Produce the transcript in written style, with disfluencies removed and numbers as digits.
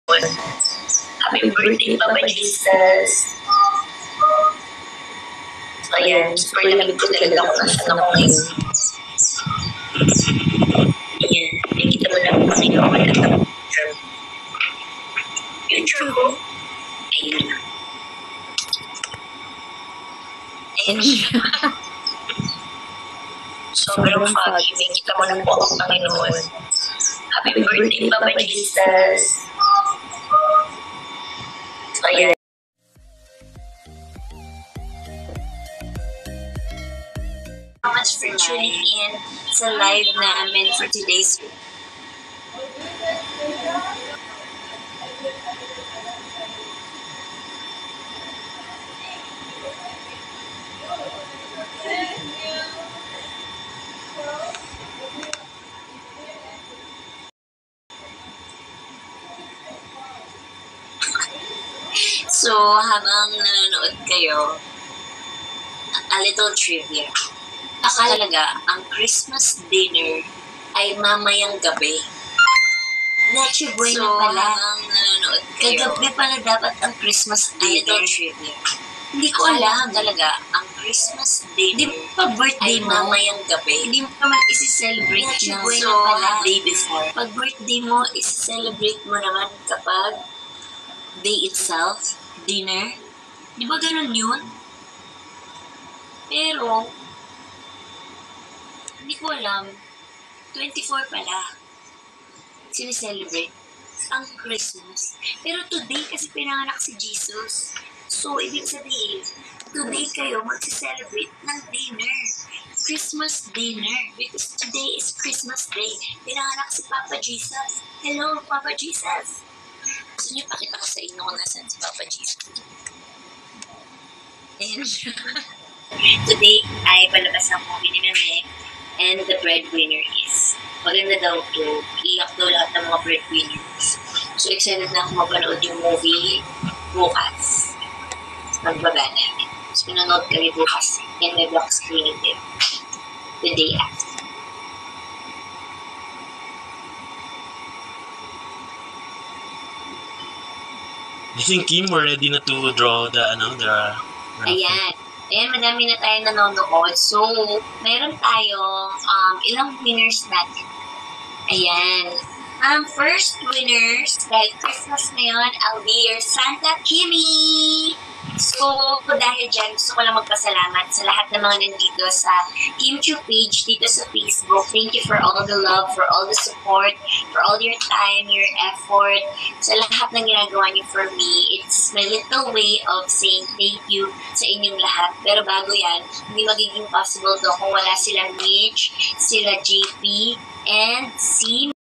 Happy birthday, Papa Jesus. So, ayan. Super lamig ko talaga kung nasan ako ngayon. Ayan. Nakikita mo lang ang Panginoon at ang future ko. Ayun. Ayan siya. Sobrang foggy. Nakikita mo lang po ang Panginoon. Happy birthday, Papa Jesus. So, ayan. So much for tuning in sa live namin for today's week. So, habang nanonood kayo, a little trivia. Akala talaga, ang Christmas dinner ay mamayang gabi. Nachi Buena pala. Habang nanonood kayo, kagabi pala dapat ang Christmas dinner. A little trivia. Hindi ko alam talaga, ang Christmas dinner di pa birthday ay mamayang gabi. Hindi mo naman isi-celebrate ng day before. Pag birthday mo, isi-celebrate mo naman kapag day itself, dinner. Di ba ganun yun? Pero, hindi ko alam, 24 pala, sineselebrate ang Christmas. Pero today kasi pinanganak si Jesus. So, ibig sabihin, today kayo magsiselebrate ng dinner. Christmas dinner. Because today is Christmas Day. Pinanganak si Papa Jesus. Hello, Papa Jesus. Gusto niyo pakita ko sa inyo kung nasan si Papa Jesus. Ayan siya. Today ay palabas ang movie ni Meme and the breadwinner is. Maganda daw to. Iyak daw lahat ng mga breadwinners. So excited na ako mapanood yung movie bukas. Magbaga namin. So pinanood kami bukas and may block screening din. The day after. Do you think, Kim, we're ready na to draw the Ayan. Ayan, madami na tayo nanonood. So, meron tayong ilang winners natin. Ayan. First winners, dahil Christmas ngayon, I'll be your Santa Kimmy! So, dahil dyan, gusto ko lang magpasalamat sa lahat ng mga nandito sa Kimchu page, dito sa Facebook. Thank you for all the love, for all the support, for all your time, your effort, sa lahat ng ginagawa niyo for me. It's my little way of saying thank you sa inyong lahat. Pero bago yan, hindi magiging possible to kung wala sila Mitch, sila JP, and si